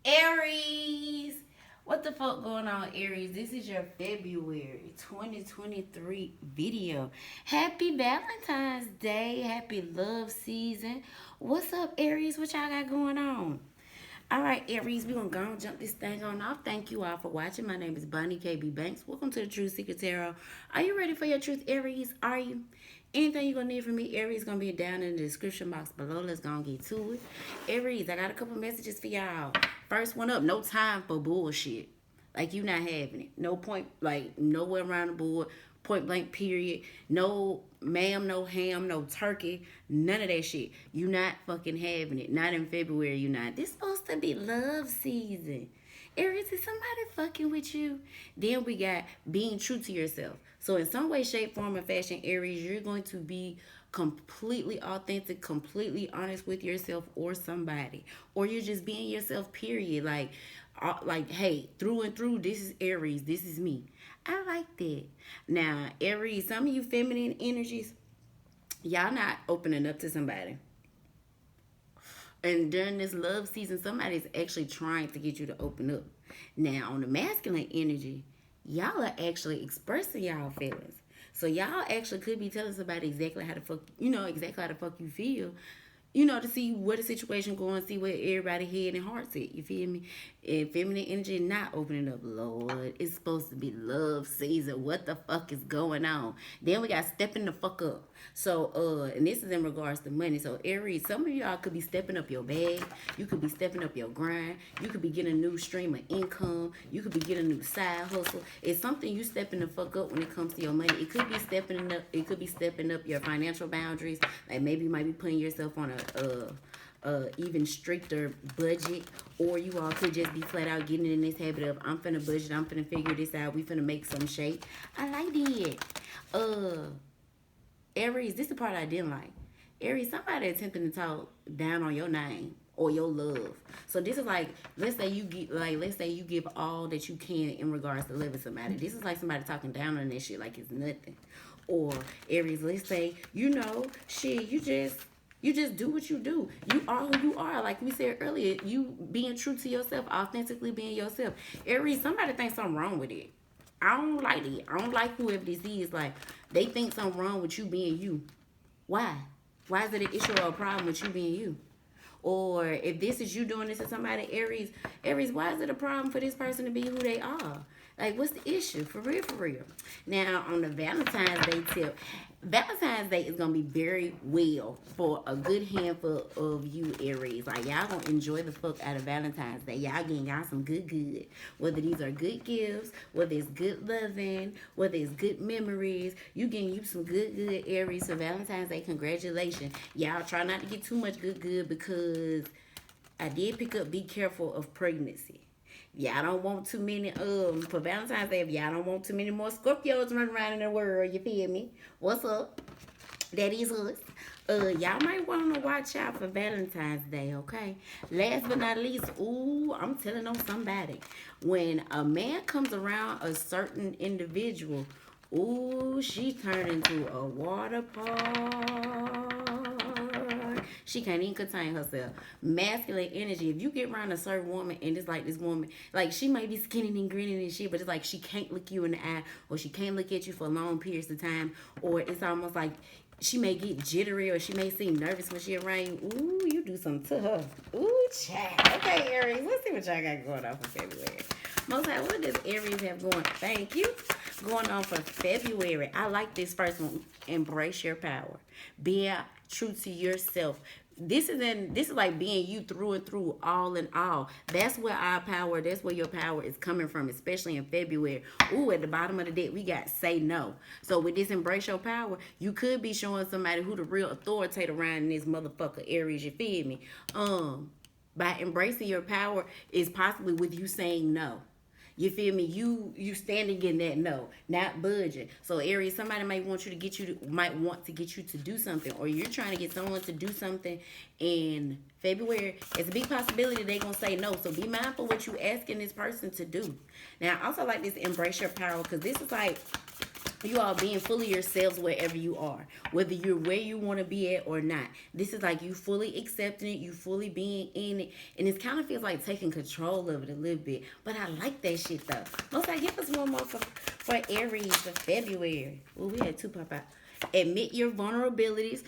Aries. What the fuck going on, Aries? This is your February 2023 video. Happy Valentine's Day. Happy love season. What's up, Aries? What y'all got going on? All right, Aries, we're going to go and jump this thing on off. Thank you all for watching. My name is Bonnie KB Banks. Welcome to the Truth Secret Tarot. Are you ready for your truth, Aries? Are you? Anything you're going to need from me, Aries, going to be down in the description box below. Let's go and get to it. Aries, I got a couple messages for y'all. First one up, no time for bullshit. Like, you not having it. No point, like, nowhere around the board. Point blank, period. No ma'am, no ham, no turkey. None of that shit. You not fucking having it. Not in February, you not. This supposed to be love season. Aries, is somebody fucking with you? Then we got being true to yourself. So in some way, shape, form, and fashion, Aries, you're going to be completely authentic, completely honest with yourself or somebody. Or you're just being yourself, period. Like, hey, through and through, this is Aries. This is me. I like that. Now, Aries, some of you feminine energies, y'all not opening up to somebody. And during this love season, somebody's actually trying to get you to open up. Now, on the masculine energy, y'all are actually expressing y'all feelings. So y'all actually could be telling somebody exactly how the fuck, exactly how the fuck you feel. To see where the situation going, see where everybody head and heart's at. You feel me? And feminine energy not opening up, Lord. It's supposed to be love season. What the fuck is going on? Then we got stepping the fuck up. So, and this is in regards to money. So, Aries, some of y'all could be stepping up your bag. You could be stepping up your grind. You could be getting a new stream of income. You could be getting a new side hustle. It's something you stepping the fuck up when it comes to your money. It could be stepping up. It could be stepping up your financial boundaries. Like maybe you might be putting yourself on a even stricter budget, or you all could just be flat out getting in this habit of I'm finna budget, I'm finna figure this out, we finna make some shape. I like that. Aries, this is the part I didn't like. Aries, somebody attempting to talk down on your name or your love. So this is like, let's say you give all that you can in regards to loving somebody. This is like somebody talking down on that shit like it's nothing. Or Aries, let's say, shit, you just do what you do. You are who you are. Like we said earlier, you being true to yourself, authentically being yourself. Aries, somebody thinks something wrong with it. I don't like it. I don't like whoever this is. Like, they think something wrong with you being you. Why? Why is it an issue or a problem with you being you? Or if this is you doing this to somebody, Aries, why is it a problem for this person to be who they are? Like, what's the issue? For real, for real. Now, on the Valentine's Day tip, Valentine's Day is going to be very well for a good handful of you, Aries. Like, y'all going to enjoy the fuck out of Valentine's Day. Y'all getting y'all some good. Whether these are good gifts, whether it's good loving, whether it's good memories, you getting you some good, Aries, for Valentine's Day. Congratulations. Y'all try not to get too much good because I did pick up be careful of pregnancy. Y'all don't want too many, for Valentine's Day, if y'all don't want too many more Scorpios running around in the world, you feel me? What's up? That is us. Y'all might want to watch out for Valentine's Day, okay? Last but not least, I'm telling on somebody. When a man comes around a certain individual, she turned into a water park. She can't even contain herself. Masculine energy. If you get around a certain woman and it's like this woman, like she might be skinny and grinning and shit, but it's like she can't look you in the eye, or she can't look at you for long periods of time, or it's almost like she may get jittery, or she may seem nervous when she around you. You do something to her. Child. Okay, Aries, let's see what y'all got going on for February. Most High, what does Aries have going? Thank you. Going on for February. I like this first one. Embrace your power. Be true to yourself. This is like being you through and through, all in all. That's where your power is coming from, especially in February. At the bottom of the deck, we got say no. So with this embrace your power, you could be showing somebody who the real authoritative around in this motherfucker, Aries, you feel me? By embracing your power is possibly with you saying no. You feel me? You standing in that no, not budging. So Aries, somebody might want to get you to do something, or you're trying to get someone to do something in February. It's a big possibility they're gonna say no. So be mindful what you asking this person to do. Now, I also like this embrace your power, because this is like You all being fully yourselves wherever you are, whether you're where you want to be at or not. This is like you fully accepting it, you fully being in it, and it kind of feels like taking control of it a little bit. But I like that shit though. Most I give us one more for Aries for February. Well, we had two pop out. Admit your vulnerabilities.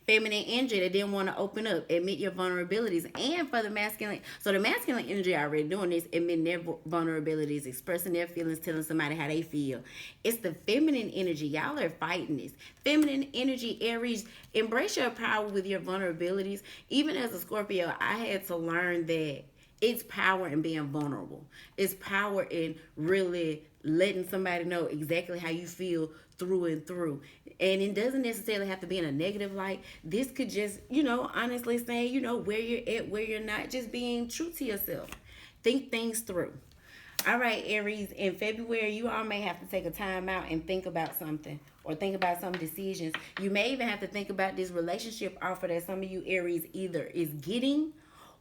Feminine energy that didn't want to open up. Admit your vulnerabilities. And for the masculine, so the masculine energy already doing this, admitting their vulnerabilities, expressing their feelings, telling somebody how they feel. It's the feminine energy. Y'all are fighting this. Feminine energy, Aries, embrace your power with your vulnerabilities. Even as a Scorpio, I had to learn that it's power in being vulnerable. It's power in really letting somebody know exactly how you feel through and through. And it doesn't necessarily have to be in a negative light. This could just, honestly saying, where you're at, where you're not, just being true to yourself. Think things through. All right, Aries, in February, you all may have to take a time out and think about something or think about some decisions. You may even have to think about this relationship offer that some of you Aries either is getting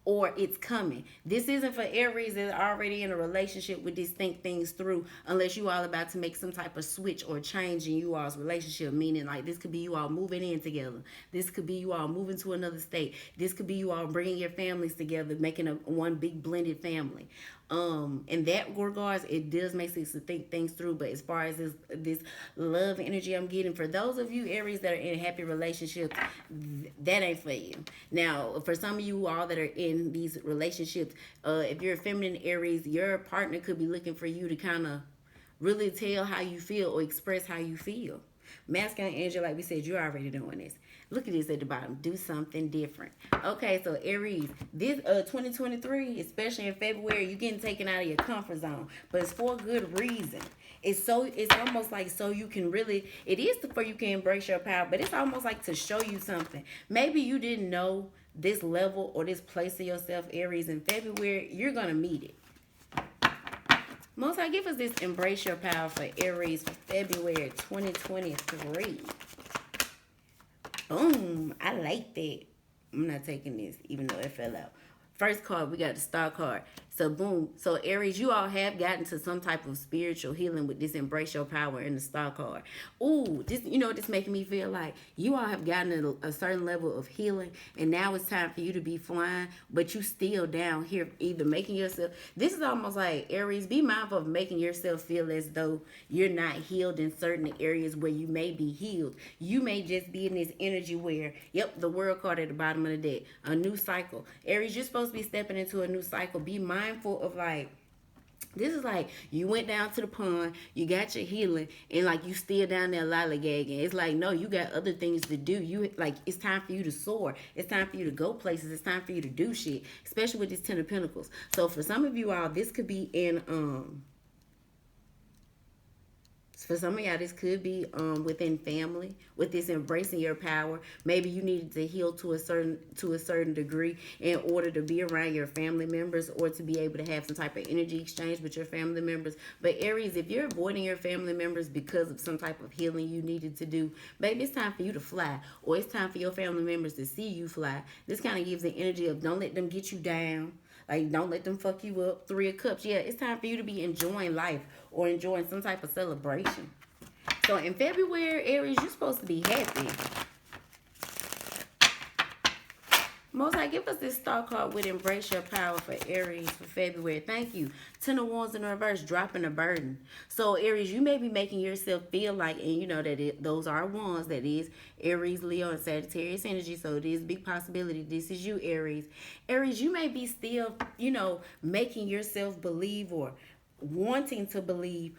or it's coming. This isn't for Aries that's already in a relationship with this think things through, unless you all about to make some type of switch or change in you all's relationship, meaning like this could be you all moving in together. This could be you all moving to another state. This could be you all bringing your families together, making one big blended family. In that regards, it does make sense to think things through. But as far as this love energy I'm getting, for those of you Aries that are in happy relationships, that ain't for you. Now, for some of you all that are in these relationships, if you're a feminine Aries, your partner could be looking for you to kind of really tell how you feel or express how you feel. Masculine energy, like we said, you're already doing this. Look at this at the bottom. Do something different. Okay, so Aries, this 2023, especially in February, you're getting taken out of your comfort zone, but it's for a good reason. It's almost like so you can really, it is for you can embrace your power, but it's almost like to show you something. Maybe you didn't know this level or this place of yourself, Aries, in February. You're gonna meet it. Most I give us this embrace your power for Aries for February 2023. Boom. I like that. I'm not taking this, even though it fell out. First card, we got the star card. So boom. So Aries, you all have gotten to some type of spiritual healing with this embrace your power in the star card. Ooh, this making me feel like you all have gotten a certain level of healing, and now it's time for you to be flying, but you still down here either making yourself. This is almost like Aries, be mindful of making yourself feel as though you're not healed in certain areas where you may be healed. You may just be in this energy where, yep, the world card at the bottom of the deck, a new cycle. Aries, you're supposed to be stepping into a new cycle. Be mindful of like, this is like you went down to the pond, you got your healing, and like you still down there lollygagging. It's like, no, you got other things to do. You like, it's time for you to soar. It's time for you to go places. It's time for you to do shit, especially with this Ten of Pentacles. So for some of you all, this could be in for some of y'all, this could be within family, with this embracing your power. Maybe you needed to heal to a certain degree in order to be around your family members or to be able to have some type of energy exchange with your family members. But Aries, if you're avoiding your family members because of some type of healing you needed to do, maybe it's time for you to fly, or it's time for your family members to see you fly. This kind of gives the energy of don't let them get you down. Like, don't let them fuck you up. Three of Cups. Yeah, it's time for you to be enjoying life or enjoying some type of celebration. So in February, Aries, you're supposed to be happy. Most High, give us this star card with embrace your power for Aries for February. Thank you. Ten of Wands in reverse, dropping a burden. So Aries, you may be making yourself feel like, and you know that those are wands. That is Aries, Leo, and Sagittarius energy. So it is a big possibility. This is you, Aries. Aries, you may be still, making yourself believe or wanting to believe,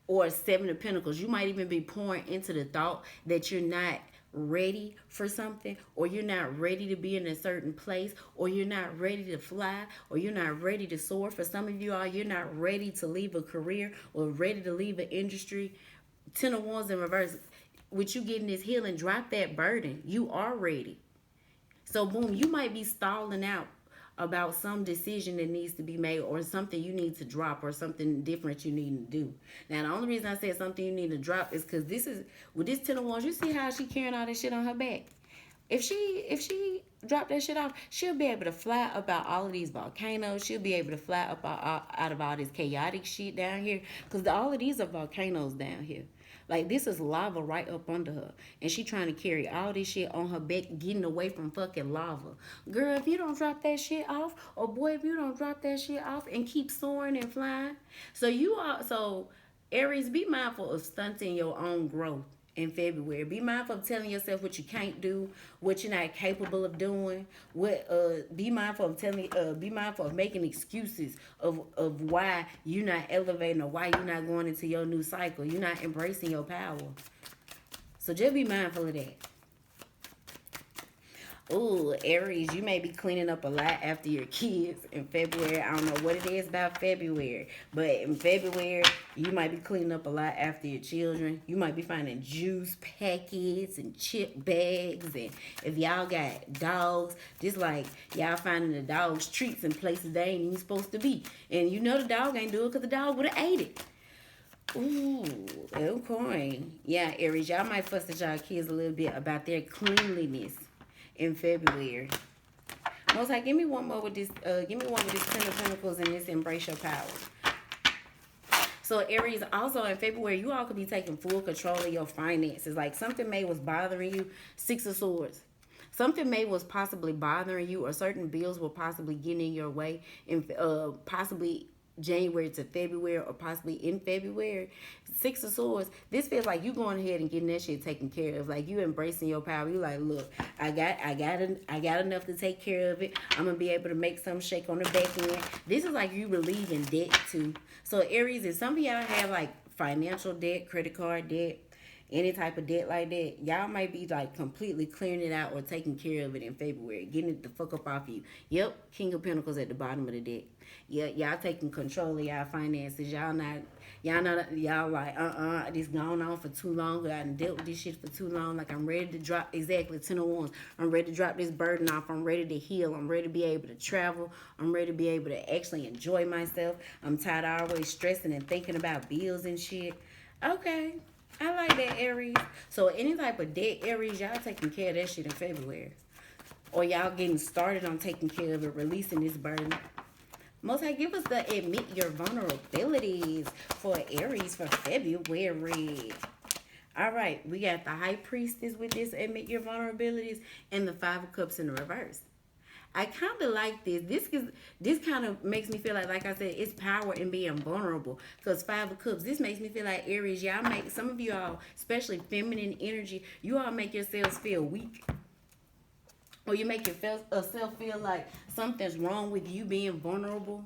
or Seven of Pentacles. You might even be pouring into the thought that you're not ready for something, or you're not ready to be in a certain place, or you're not ready to fly, or you're not ready to soar. For some of you all, you're not ready to leave a career or ready to leave an industry. Ten of Wands in reverse. With you getting this healing, drop that burden. You are ready. So boom, you might be stalling out about some decision that needs to be made, or something you need to drop, or something different you need to do. Now, the only reason I said something you need to drop is because this is, with this Ten of Wands, you see how she carrying all this shit on her back. If she drop that shit off, she'll be able to fly up out all of these volcanoes. She'll be able to fly up out of all this chaotic shit down here. Because all of these are volcanoes down here. Like, this is lava right up under her. And she trying to carry all this shit on her back, getting away from fucking lava. Girl, if you don't drop that shit off, or boy, if you don't drop that shit off and keep soaring and flying. So Aries, be mindful of stunting your own growth in February. Be mindful of telling yourself what you can't do, what you're not capable of doing. Be mindful of making excuses of why you're not elevating or why you're not going into your new cycle. You're not embracing your power. So just be mindful of that. Ooh, Aries, you may be cleaning up a lot after your kids in February. I don't know what it is about February, but in February, you might be cleaning up a lot after your children. You might be finding juice packets and chip bags. And if y'all got dogs, just like y'all finding the dogs treats in places they ain't even supposed to be. And you know the dog ain't do it because the dog would have ate it. Ooh, okay. Yeah, Aries, y'all might fuss at y'all kids a little bit about their cleanliness in February. Most High, give me one more with this. Give me one with this Ten of Pentacles and this Embrace Your Power. So Aries, also in February, you all could be taking full control of your finances. Like something may was bothering you. Six of Swords. Something may was possibly bothering you, or certain bills were possibly getting in your way, and possibly January to February, or possibly in February. Six of Swords, this feels like you going ahead and getting that shit taken care of. Like you embracing your power. You like, look, I got enough to take care of it. I'm gonna be able to make some shake on the back end. This is like you relieving debt too. So Aries, if some of y'all have like financial debt, credit card debt, any type of debt like that, y'all might be like completely clearing it out or taking care of it in February, getting it the fuck up off you. Yep, King of Pentacles at the bottom of the deck. Yeah, y'all taking control of y'all finances. Y'all like, this going on for too long. I done dealt with this shit for too long. Like, I'm ready to drop, exactly, 10 of Wands. I'm ready to drop this burden off. I'm ready to heal. I'm ready to be able to travel. I'm ready to be able to actually enjoy myself. I'm tired of always stressing and thinking about bills and shit. Okay, I like that, Aries. So any type of debt, Aries, y'all taking care of that shit in February. Or y'all getting started on taking care of it, releasing this burden. Most High, give us the admit your vulnerabilities for Aries for February. All right, we got the High Priestess with this admit your vulnerabilities, and the Five of Cups in the reverse. I kind of like this. This kind of makes me feel like I said, it's power in being vulnerable. Because Five of Cups, this makes me feel like Aries, y'all make, some of you all, especially feminine energy, you all make yourselves feel weak. Or you make yourself feel like something's wrong with you being vulnerable.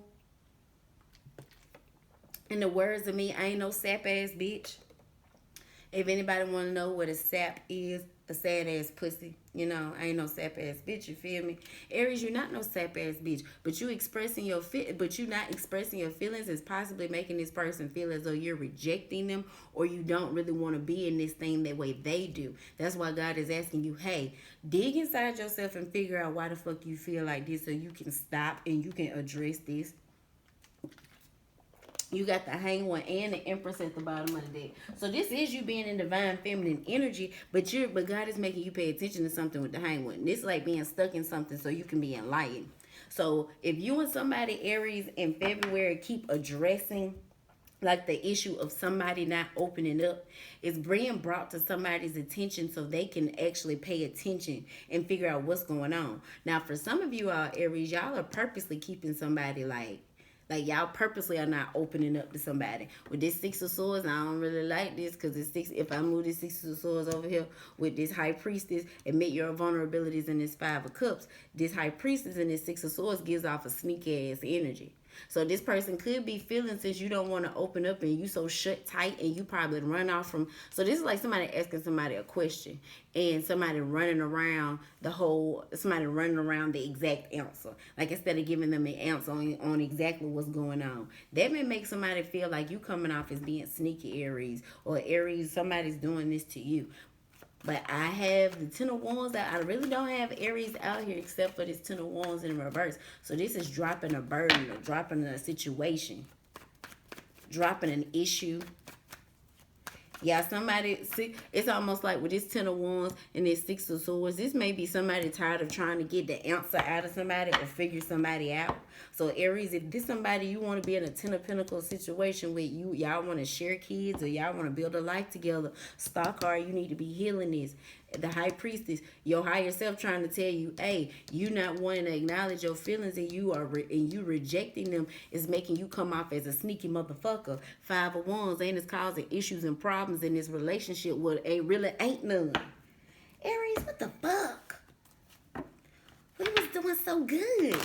In the words of me, I ain't no sap ass bitch. If anybody want to know what a sap is, a sad ass pussy. You know, I ain't no sap ass bitch. You feel me? Aries, you're not no sap ass bitch, but you not expressing your feelings is possibly making this person feel as though you're rejecting them, or you don't really want to be in this thing that way they do. That's why God is asking you, hey, dig inside yourself and figure out why the fuck you feel like this, so you can stop and you can address this. You got the Hanged One and the Empress at the bottom of the deck. So this is you being in divine feminine energy, but God is making you pay attention to something with the Hanged One. This is like being stuck in something so you can be enlightened. So if you and somebody, Aries, in February keep addressing like the issue of somebody not opening up, it's being brought to somebody's attention so they can actually pay attention and figure out what's going on. Now, for some of you all, Aries, y'all are purposely keeping somebody like y'all purposely are not opening up to somebody. With this Six of Swords, I don't really like this, because if I move this Six of Swords over here with this High Priestess, admit your vulnerabilities in this Five of Cups, this High Priestess and this Six of Swords gives off a sneaky ass energy. So this person could be feeling, since you don't want to open up and you so shut tight, and you probably run off from. So this is like somebody asking somebody a question and somebody running around the exact answer. Like, instead of giving them an answer on exactly what's going on. That may make somebody feel like you coming off as being sneaky, Aries, or Aries, somebody's doing this to you. But I have the Ten of Wands. I really don't have Aries out here except for this Ten of Wands in reverse. So this is dropping a burden, or dropping a situation, dropping an issue. Yeah, somebody see, it's almost like with this 10 of Wands and this 6 of Swords, this may be somebody tired of trying to get the answer out of somebody or figure somebody out. So Aries, if this somebody you want to be in a 10 of Pentacles situation with, y'all want to share kids or y'all want to build a life together, star card, you need to be healing this. The High Priestess, your higher self trying to tell you, hey, you not wanting to acknowledge your feelings and you rejecting them is making you come off as a sneaky motherfucker. 5 of Wands, and it's causing issues and problems in this relationship where it really ain't none. Aries, what the fuck? We was doing so good.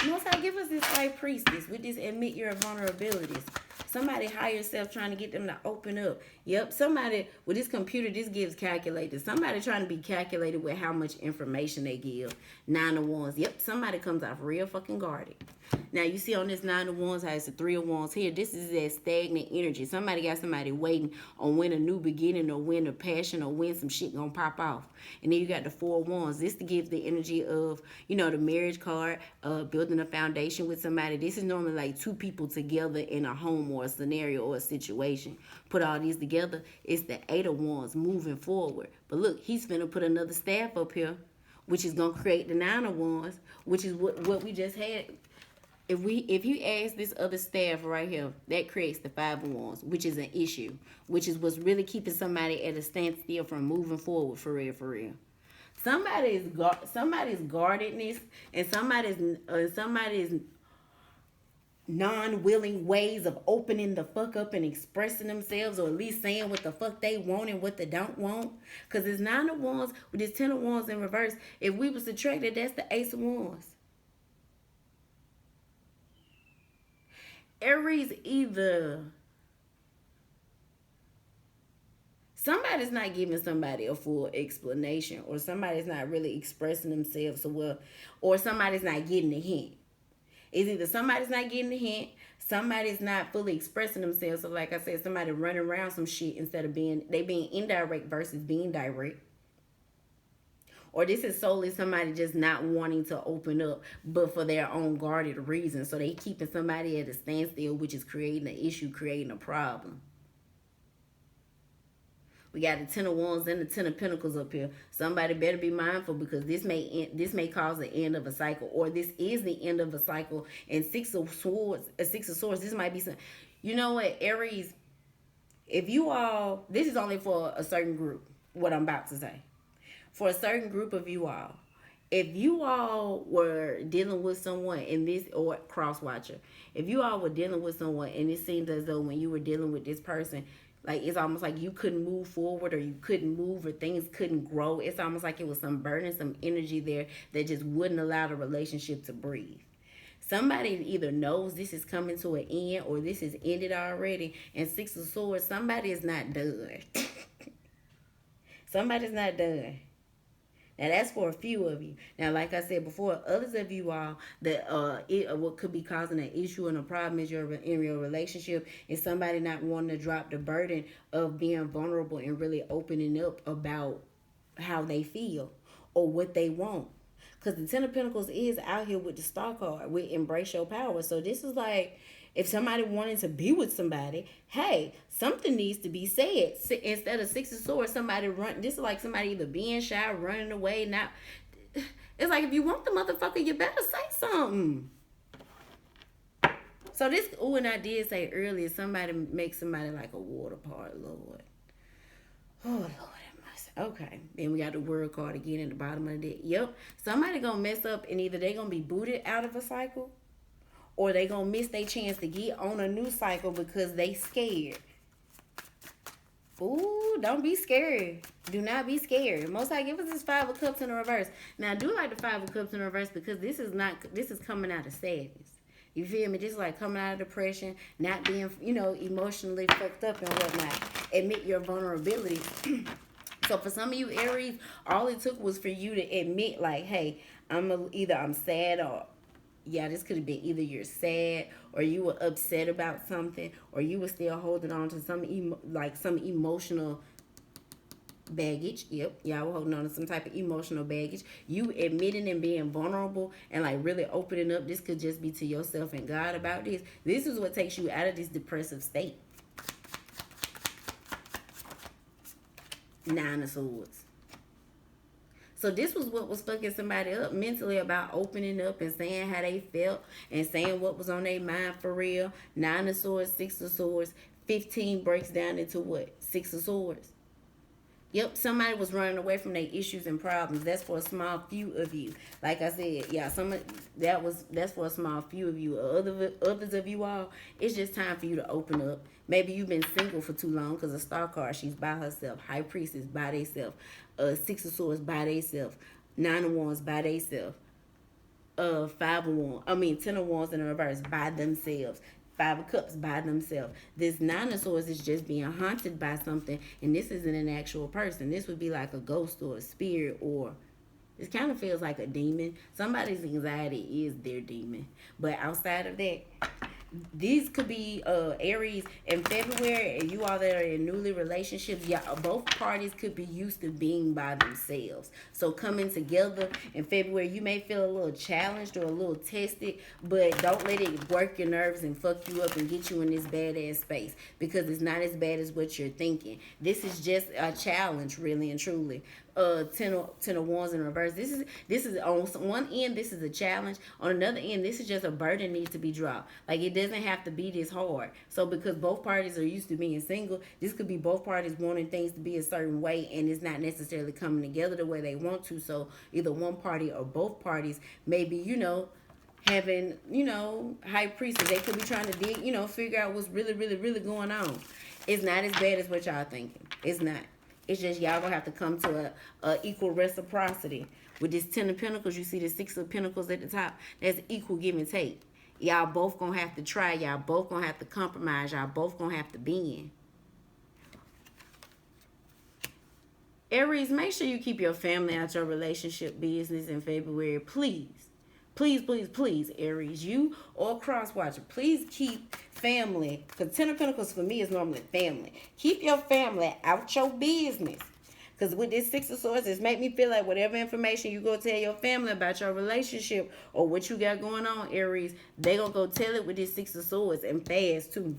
Most High, give us this High Priestess with this admit your vulnerabilities. Somebody higher self trying to get them to open up. Yep, somebody with this computer, this gives calculated. Somebody trying to be calculated with how much information they give. 9 of Wands. Yep, somebody comes off real fucking guarded. Now, you see on this 9 of Wands how it's the 3 of Wands here. This is that stagnant energy. Somebody got somebody waiting on when a new beginning or when a passion or when some shit gonna pop off. And then you got the 4 of Wands. This gives the energy of, the marriage card, building a foundation with somebody. This is normally like two people together in a home or a scenario or a situation. Put all these together, it's the 8 of Wands moving forward. But look, he's finna put another staff up here, which is gonna create the 9 of Wands, which is what we just had. If you ask this other staff right here, that creates the 5 of Wands, which is an issue, which is what's really keeping somebody at a standstill from moving forward for real, for real. Somebody's guardedness and somebody's non-willing ways of opening the fuck up and expressing themselves, or at least saying what the fuck they want and what they don't want. Because it's 9 of Wands with this 10 of Wands in reverse. If we was subtracted, that's the Ace of Wands. Aries, either somebody's not giving somebody a full explanation, or somebody's not really expressing themselves so well, or somebody's not getting the hint. It's either somebody's not getting the hint, somebody's not fully expressing themselves. So like I said, somebody running around some shit instead of being indirect versus being direct. Or this is solely somebody just not wanting to open up, but for their own guarded reasons. So they keeping somebody at a standstill, which is creating an issue, creating a problem. We got the 10 of Wands and the 10 of Pentacles up here. Somebody better be mindful, because this may cause the end of a cycle, or this is the end of a cycle. And 6 of Swords, this might be some. You know what, Aries? If you all, this is only for a certain group. What I'm about to say. For a certain group of you all, if you all were dealing with someone in this, or cross watcher, if you all were dealing with someone and it seemed as though when you were dealing with this person, like it's almost like you couldn't move forward, or you couldn't move, or things couldn't grow. It's almost like it was some burden, some energy there that just wouldn't allow the relationship to breathe. Somebody either knows this is coming to an end, or this is ended already. And 6 of Swords, somebody is not done. Somebody's not done. Now, that's for a few of you. Now, like I said before, others of you all, that what could be causing an issue and a problem is in your relationship is somebody not wanting to drop the burden of being vulnerable and really opening up about how they feel or what they want. Because the 10 of Pentacles is out here with the Star card, with embrace your power. So this is like, if somebody wanted to be with somebody, hey, something needs to be said. Instead of 6 of Swords, somebody run. This is like somebody either being shy, running away. Now, it's like, if you want the motherfucker, you better say something. So this, and I did say earlier, somebody makes somebody like a water part, Lord. Oh, Lord. Okay, then we got the World card again at the bottom of the deck. Yep, somebody gonna mess up, and either they gonna be booted out of a cycle, or they gonna miss their chance to get on a new cycle because they scared. Ooh, don't be scared. Do not be scared. Most High, give us this 5 of Cups in the reverse. Now, I do like the 5 of Cups in the reverse, because this is coming out of sadness. You feel me? Just like coming out of depression, not being, emotionally fucked up and whatnot. Admit your vulnerability. So for some of you Aries, all it took was for you to admit, like, hey, I'm sad, or yeah, this could have been either you're sad, or you were upset about something, or you were still holding on to some emotional baggage. Yep, y'all were holding on to some type of emotional baggage. You admitting and being vulnerable and like really opening up. This could just be to yourself and God about this. This is what takes you out of this depressive state. Nine of Swords. So this was what was fucking somebody up mentally about opening up and saying how they felt and saying what was on their mind for real. Nine of Swords, Six of Swords, 15 breaks down into what? Six of Swords. Yep, somebody was running away from their issues and problems. That's for a small few of you. Like I said, yeah, that's for a small few of you. Others of you all, it's just time for you to open up. Maybe you've been single for too long because a star card, she's by herself. High Priestess by theyself. Six of Swords by theyself. Nine of Wands by theyself. Five of Wands. I mean, Ten of Wands in the reverse by themselves. Five of Cups by themselves. This Nine of Swords is just being haunted by something, and this isn't an actual person. This would be like a ghost or a spirit, or it kind of feels like a demon. Somebody's anxiety is their demon. But outside of that, these could be Aries in February, and you all that are in newly relationships, yeah, both parties could be used to being by themselves. So coming together in February, you may feel a little challenged or a little tested, but don't let it work your nerves and fuck you up and get you in this badass space, because it's not as bad as what you're thinking. This is just a challenge, really and truly. Ten of Wands in reverse. This is on one end, this is a challenge. On another end, this is just a burden needs to be dropped. Like, it doesn't have to be this hard. So because both parties are used to being single, this could be both parties wanting things to be a certain way, and it's not necessarily coming together the way they want to. So either one party or both parties maybe, having, high priestess. They could be trying to dig, figure out what's really, really, really going on. It's not as bad as what y'all thinking. It's not. It's just y'all gonna have to come to a equal reciprocity. With this Ten of Pentacles, you see the Six of Pentacles at the top. That's equal give and take. Y'all both gonna have to try. Y'all both gonna have to compromise. Y'all both gonna have to bend. Aries, make sure you keep your family out your relationship business in February, please. Please, please, please, Aries, you or cross watcher, please keep family. Because Ten of Pentacles for me is normally family. Keep your family out your business. Because with this Six of Swords, it's make me feel like whatever information you go tell your family about your relationship or what you got going on, Aries, they going to go tell it with this Six of Swords, and fast too.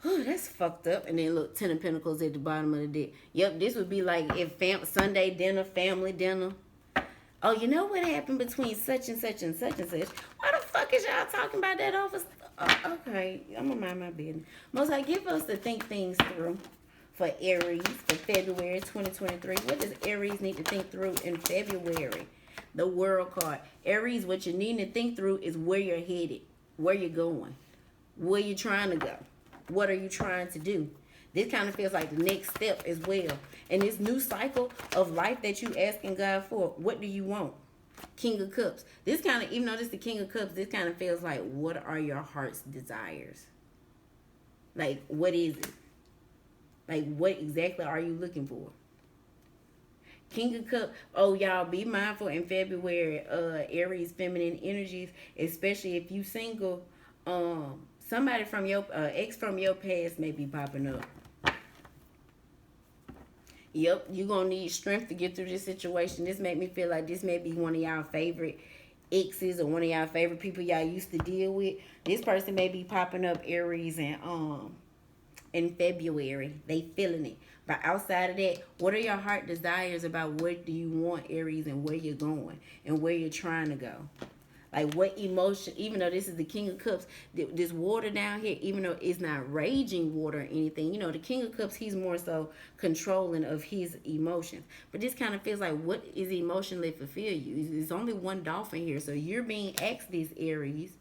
Oh, that's fucked up. And then look, Ten of Pentacles at the bottom of the deck. Yep, this would be like if Sunday dinner, family dinner. Oh, you know what happened between such and such and such and such? Why the fuck is y'all talking about that over? Okay, I'm gonna mind my business. Most I give us to think things through for Aries for February 2023. What does Aries need to think through in February? The World card. Aries, what you need to think through is where you're headed, where you're going, where you're trying to go. What are you trying to do? This kind of feels like the next step as well. And this new cycle of life that you asking God for, what do you want? King of Cups. This kind of, even though this is the King of Cups, this kind of feels like, what are your heart's desires? Like, what is it? Like, what exactly are you looking for? King of Cups. Oh, y'all, be mindful in February, Aries feminine energies, especially if you single. Somebody from your ex from your past may be popping up. Yep, you're going to need strength to get through this situation. This make me feel like this may be one of y'all favorite exes or one of y'all favorite people y'all used to deal with. This person may be popping up, Aries, and in February. They feeling it. But outside of that, what are your heart desires about what do you want, Aries, and where you're going and where you're trying to go? Like, what emotion, even though this is the King of Cups, this water down here, even though it's not raging water or anything, the King of Cups, he's more so controlling of his emotions. But this kind of feels like, what is emotionally fulfill you? There's only one dolphin here, so you're being asked this, Aries.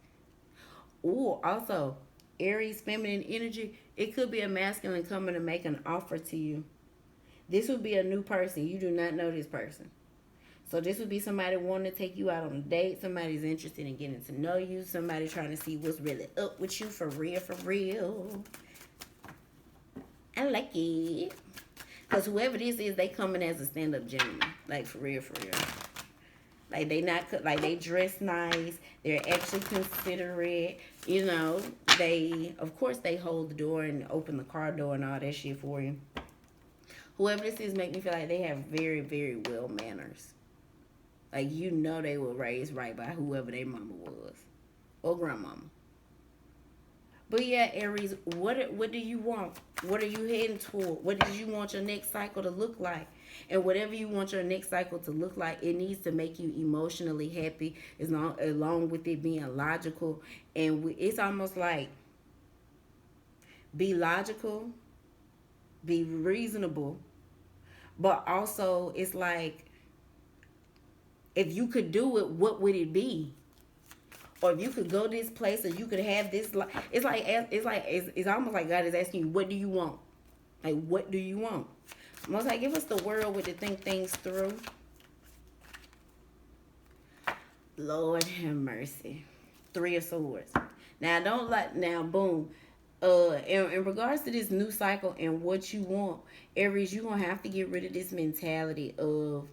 Or also, Aries feminine energy, it could be a masculine coming to make an offer to you. This would be a new person. You do not know this person. So this would be somebody wanting to take you out on a date. Somebody's interested in getting to know you. Somebody trying to see what's really up with you for real, for real. I like it. Because whoever this is, they coming as a stand-up gentleman. Like, for real, for real. Like, they dress nice. They're actually considerate. Of course, they hold the door and open the car door and all that shit for you. Whoever this is make me feel like they have very, very well manners. Like, they were raised right by whoever their mama was. Or grandmama. But yeah, Aries, what do you want What are you heading toward? What do you want your next cycle to look like? And whatever you want your next cycle to look like, it needs to make you emotionally happy, along with it being logical. And it's almost like, be logical, be reasonable, but also it's like, if you could do it, what would it be? Or if you could go this place, or you could have this. It's almost like God is asking you, what do you want? Like, what do you want? Most High, give us the world with to think things through. Lord have mercy. Three of Swords. Now, don't like, now, boom. In regards to this new cycle and what you want, Aries, you're gonna have to get rid of this mentality of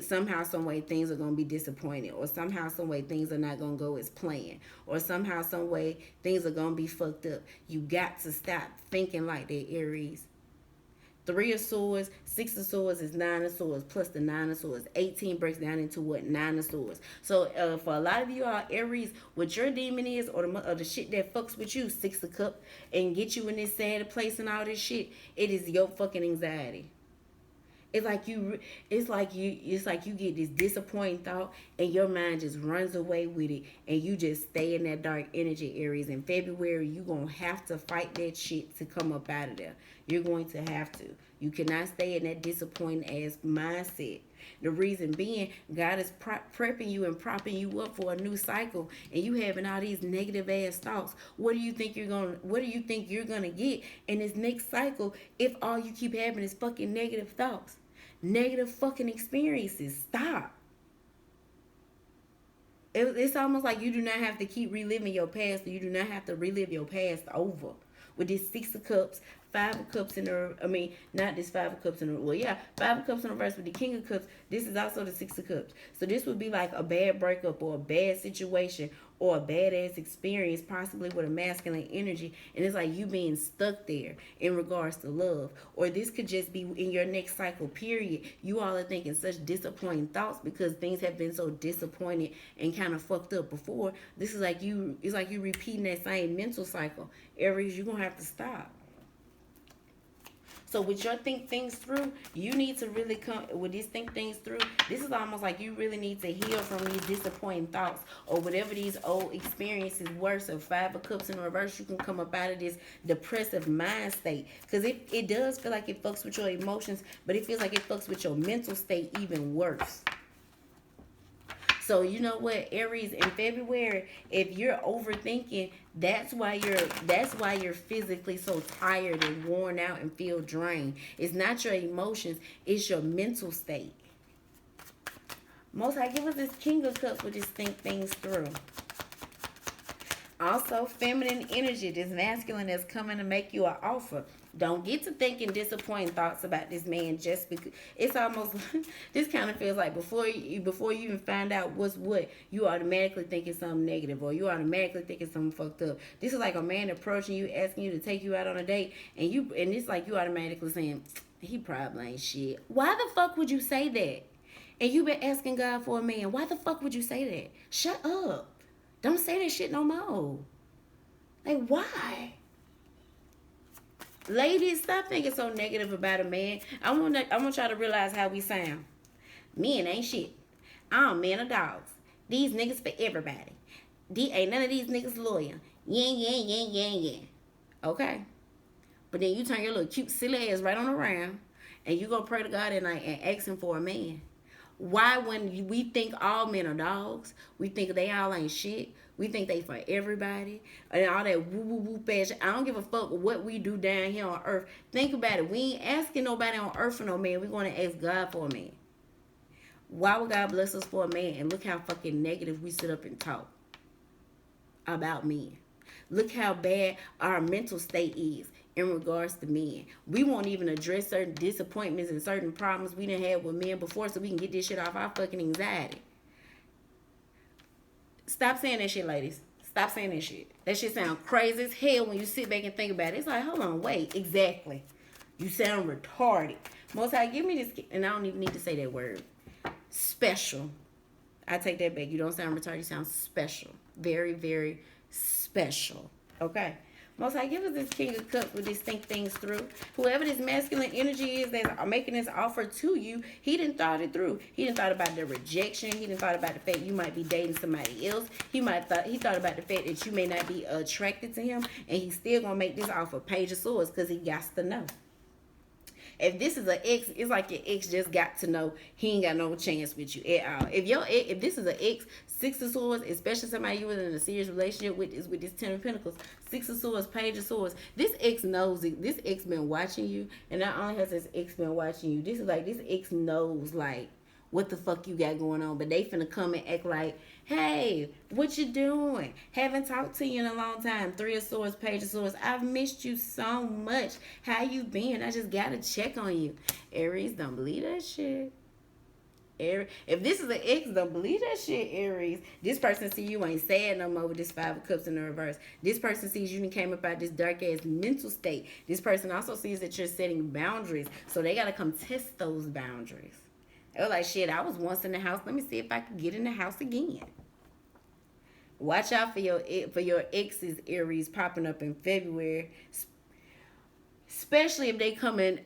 somehow, some way things are gonna be disappointed, or somehow, some way things are not gonna go as planned, or somehow, some way things are gonna be fucked up. You got to stop thinking like that, Aries. Three of Swords, Six of Swords is Nine of Swords, plus the Nine of Swords. 18 breaks down into what? Nine of Swords. So for a lot of you all, Aries, what your demon is, or the shit that fucks with you, Six of Cups, and get you in this sad place and all this shit, it is your fucking anxiety. It's like you get this disappointing thought, and your mind just runs away with it, and you just stay in that dark energy. Aries, in February, you're gonna have to fight that shit to come up out of there. You're going to have to. You cannot stay in that disappointing ass mindset. The reason being, God is prepping you and propping you up for a new cycle, and you having all these negative ass thoughts. What do you think you're gonna get in this next cycle if all you keep having is fucking negative thoughts, negative fucking experiences? Stop. It's almost like you do not have to keep reliving your past, or you do not have to relive your past over. With this Six of Cups, Five of Cups in the, not this Five of Cups in the, well, yeah, Five of Cups in reverse with the King of Cups. This is also the Six of Cups. So this would be like a bad breakup, or a bad situation, or a badass experience, possibly with a masculine energy. And it's like you being stuck there in regards to love. Or this could just be in your next cycle, period. You all are thinking such disappointing thoughts because things have been so disappointed and kind of fucked up before. It's like you repeating that same mental cycle. Aries, you're going to have to stop. So with your think things through, you need to really come with this think things through. This is almost like you really need to heal from these disappointing thoughts, or whatever these old experiences were. So Five of Cups in reverse, you can come up out of this depressive mind state, because it does feel like it fucks with your emotions, but it feels like it fucks with your mental state even worse. So you know what, Aries, in February, if you're overthinking, that's why you're physically so tired and worn out and feel drained. It's not your emotions, it's your mental state. Most High, give us this King of Cups with this think things through. Also, feminine energy, this masculine that's coming to make you an offer. Don't get to thinking disappointing thoughts about this man just because. It's almost this kind of feels like before you even find out what's what, you automatically thinking something negative, or you automatically thinking something fucked up. This is like a man approaching you, asking you to take you out on a date, and it's like you automatically saying, he probably ain't shit. Why the fuck would you say that? And you been asking God for a man. Why the fuck would you say that? Shut up. Don't say that shit no more. Like, why? Ladies, stop thinking so negative about a man. I want y'all to realize how we sound. Men ain't shit. I'm men of dogs. These niggas for everybody. Ain't none of these niggas loyal. Yeah. Okay? But then you turn your little cute silly ass right on around, and you go pray to God at night and ask him for a man. Why, when we think all men are dogs, we think they all ain't shit, we think they for everybody, and all that woo woo woo bad shit. I don't give a fuck what we do down here on earth. Think about it. We ain't asking nobody on earth for no man. We're going to ask God for a man. Why would God bless us for a man? And look how fucking negative we sit up and talk about men. Look how bad our mental state is in regards to men. We won't even address certain disappointments and certain problems we done had with men before, so we can get this shit off our fucking anxiety. Stop saying that shit, ladies. Stop saying that shit. That shit sound crazy as hell when you sit back and think about it. It's like, hold on, wait, exactly. You sound retarded. Most High, give me this, and I don't even need to say that word. Special. I take that back. You don't sound retarded. You sound special. Very, very special. Okay. Most High, give us this King of Cups with this think things through. Whoever this masculine energy is that's making this offer to you, he didn't thought it through. He didn't thought about the rejection. He didn't thought about the fact you might be dating somebody else. He thought about the fact that you may not be attracted to him, and he's still gonna make this offer. Page of Swords, because he got to know. If this is an ex, it's like your ex just got to know he ain't got no chance with you at all. If this is an ex, Six of Swords, especially somebody you was in a serious relationship with, is with this Ten of Pentacles, Six of Swords, Page of Swords. This ex knows it. This ex been watching you, and not only has this ex been watching you, this is like this ex knows like what the fuck you got going on, but they finna come and act like, hey, what you doing? Haven't talked to you in a long time. Three of Swords, Page of Swords. I've missed you so much. How you been? I just gotta check on you. Aries, don't believe that shit. Aries, if this is an ex, don't believe that shit, Aries. This person see you ain't sad no more with this Five of Cups in the reverse. This person sees you and came up out this dark ass mental state. This person also sees that you're setting boundaries, so they gotta come test those boundaries. They were like, shit, I was once in the house. Let me see if I can get in the house again. Watch out for your exes, Aries, popping up in February. Especially if they come in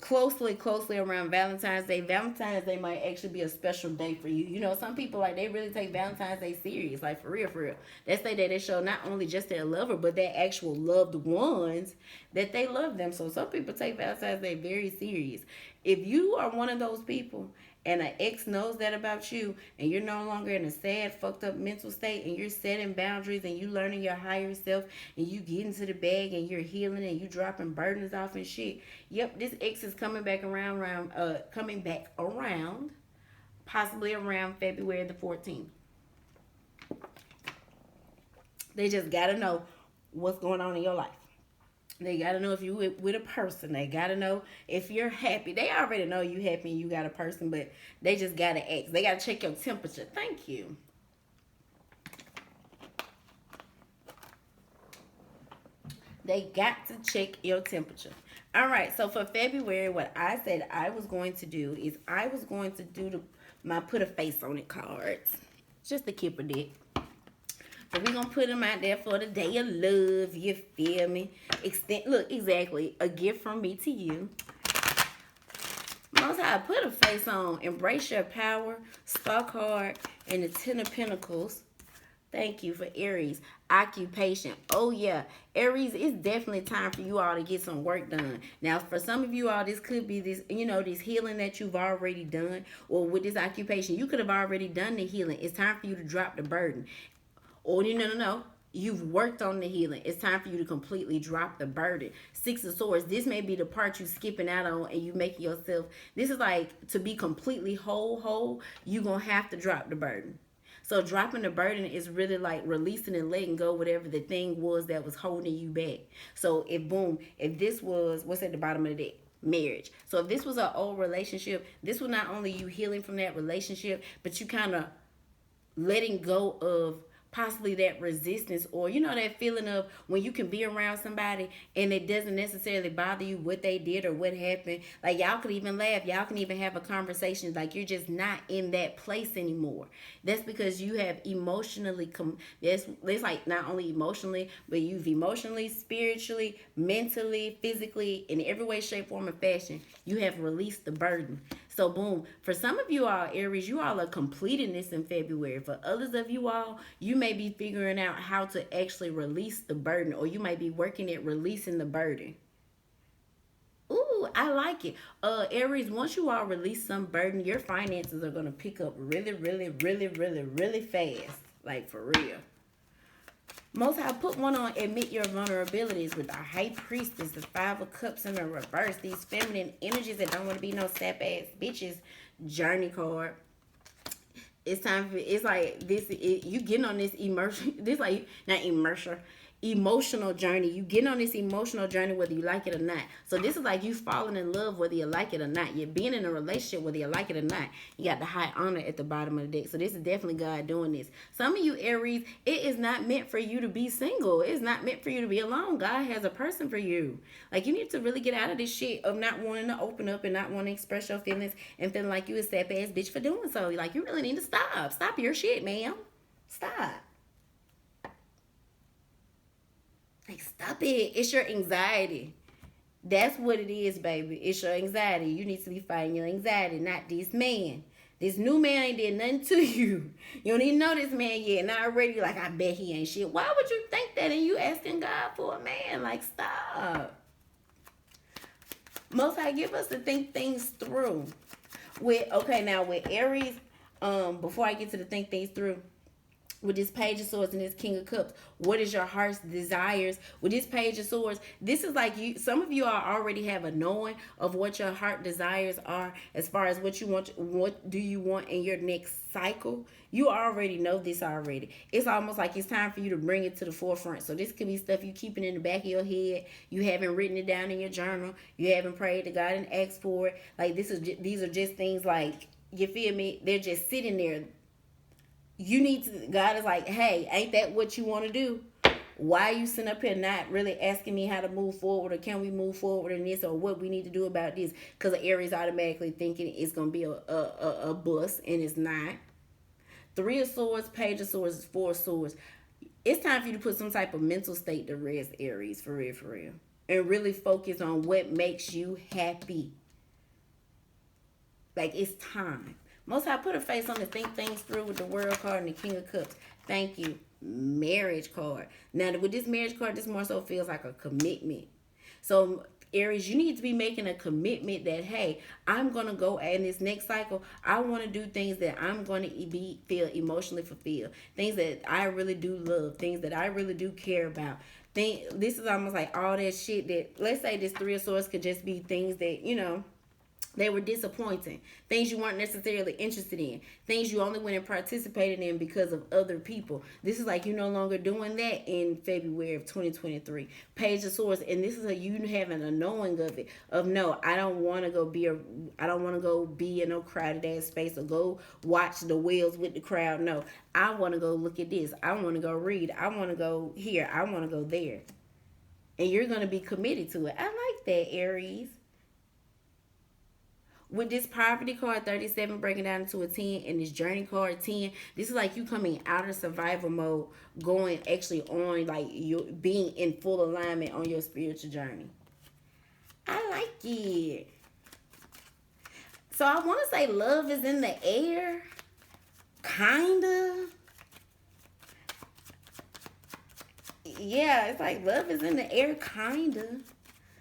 closely around Valentine's Day. Valentine's Day might actually be a special day for you. You know, some people, like, they really take Valentine's Day serious. Like, for real, for real. That's the day they show not only just their lover, but their actual loved ones that they love them. So some people take Valentine's Day very serious. If you are one of those people and an ex knows that about you, and you're no longer in a sad, fucked up mental state, and you're setting boundaries, and you learning your higher self, and you get into the bag, and you're healing, and you dropping burdens off and shit. Yep, this ex is coming back around, possibly around February the 14th. They just gotta know what's going on in your life. They gotta know if you with a person. They gotta know if you're happy. They already know you happy and you got a person, but they just gotta ask. They gotta check your temperature. Thank you. They got to check your temperature. All right, so for February, what I said I was going to do is I was going to do my put a face on it cards. Just to keep a dick. So we're gonna put them out there for the day of love. You feel me? Look, exactly. A gift from me to you. Most High, put a face on. Embrace your power. Star card and the Ten of Pentacles. Thank you for Aries. Occupation. Oh, yeah. Aries, it's definitely time for you all to get some work done. Now, for some of you all, this could be this, this healing that you've already done. Or with this occupation, you could have already done the healing. It's time for you to drop the burden. Or no. You've worked on the healing. It's time for you to completely drop the burden. Six of Swords. This may be the part you skipping out on and you making yourself. This is like to be completely whole. You gonna have to drop the burden. So dropping the burden is really like releasing and letting go whatever the thing was that was holding you back. So if this was, what's at the bottom of the deck? Marriage. So if this was an old relationship, this was not only you healing from that relationship, but you kind of letting go of possibly that resistance, or that feeling of when you can be around somebody and it doesn't necessarily bother you what they did or what happened. Like, y'all could even laugh, y'all can even have a conversation, like you're just not in that place anymore. That's because you have emotionally that's like not only emotionally, but you've emotionally, spiritually, mentally, physically, in every way, shape, form, and fashion, you have released the burden. So boom, for some of you all, Aries, you all are completing this in February. For others of you all, you may be figuring out how to actually release the burden, or you might be working at releasing the burden. Ooh, I like it. Aries, once you all release some burden, your finances are going to pick up really, really, really, really, really fast. Like, for real. Most High, put one on admit your vulnerabilities with the High Priestess, the Five of Cups in the reverse. These feminine energies that don't want to be no sap ass bitches. Journey card. It's time for, it's like this, you getting on this emotional journey. You get on this emotional journey whether you like it or not. So this is like you falling in love whether you like it or not. You're being in a relationship whether you like it or not. You got the High Honor at the bottom of the deck. So this is definitely God doing this. Some of you Aries, it is not meant for you to be single. It's not meant for you to be alone. God has a person for you. Like, you need to really get out of this shit of not wanting to open up and not wanting to express your feelings and feeling like you a sap ass bitch for doing so. Like, you really need to stop. Stop your shit, ma'am. Stop. Like, stop it. It's your anxiety. That's what it is, baby. It's your anxiety. You need to be fighting your anxiety, not this man. This new man ain't did nothing to you. You don't even know this man yet. And already, like, I bet he ain't shit. Why would you think that? And you asking God for a man? Like, stop. Most High, give us to think things through. With Aries, before I get to the think things through, with this page of swords and this king of cups, what is your heart's desires? With this page of swords, this is like you, some of you are already have a knowing of what your heart desires are, as far as what you want, what do you want in your next cycle. You already know this already. It's almost like it's time for you to bring it to the forefront. So this could be stuff you keeping in the back of your head. You haven't written it down in your journal. You haven't prayed to God and asked for it. Like, these are just things, like, you feel me, they're just sitting there. You need to, God is like, hey, ain't that what you want to do? Why are you sitting up here not really asking me how to move forward, or can we move forward in this, or what we need to do about this? Because Aries automatically thinking it's going to be a bust, and it's not. Three of Swords, Page of Swords, Four of Swords. It's time for you to put some type of mental state to rest, Aries, for real, for real. And really focus on what makes you happy. Like, it's time. Most High, put a face on to think things through with the World card and the King of Cups. Thank you. Marriage card. Now, with this marriage card, this more so feels like a commitment. So, Aries, you need to be making a commitment that, hey, I'm going to go in this next cycle. I want to do things that I'm going to feel emotionally fulfilled. Things that I really do love. Things that I really do care about. This is almost like all that shit that, let's say this Three of Swords could just be things that, they were disappointing. Things you weren't necessarily interested in. Things you only went and participated in because of other people. This is like you no longer doing that in February of 2023. Page of Swords, and this is you having a knowing of it. Of no, I don't want to go be in no crowded ass space or go watch the whales with the crowd. No, I want to go look at this. I want to go read. I want to go here. I want to go there. And you're going to be committed to it. I like that, Aries. With this poverty card 37 breaking down into a 10, and this journey card 10, this is like you coming out of survival mode, going actually on, like, you being in full alignment on your spiritual journey. I like it. So I want to say love is in the air, kinda. Yeah, it's like love is in the air, kinda.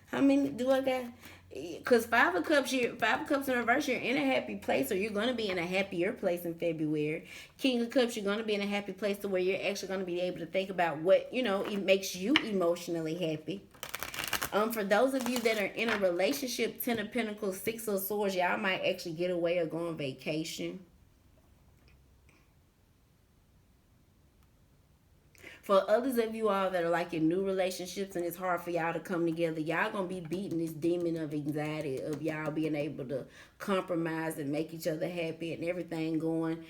How many do I got? Because Five of Cups in reverse, you're in a happy place, or you're going to be in a happier place in February. King of Cups, you're going to be in a happy place to where you're actually going to be able to think about what, it makes you emotionally happy. For those of you that are in a relationship, 10 of Pentacles, 6 of Swords, y'all might actually get away or go on vacation. For others of you all that are like in new relationships and it's hard for y'all to come together, y'all gonna be beating this demon of anxiety of y'all being able to compromise and make each other happy and everything going,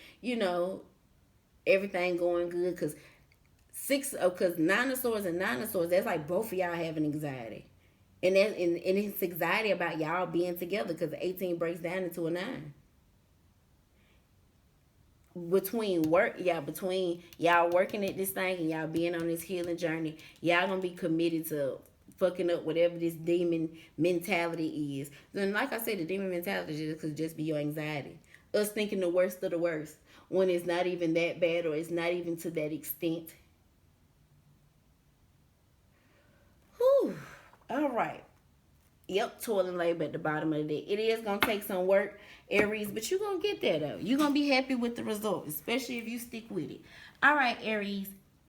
everything going good. Because Nine of Swords and Nine of Swords, that's like both of y'all having anxiety. And it's anxiety about y'all being together, because 18 breaks down into a 9. Between y'all working at this thing and y'all being on this healing journey, y'all gonna be committed to fucking up whatever this demon mentality is. Then, like I said, the demon mentality could just be your anxiety. Us thinking the worst of the worst when it's not even that bad, or it's not even to that extent. Whew. All right. Yep, toil and labor at the bottom of the day. It is going to take some work, Aries, but you're going to get there, though. You're going to be happy with the result, especially if you stick with it. All right, Aries,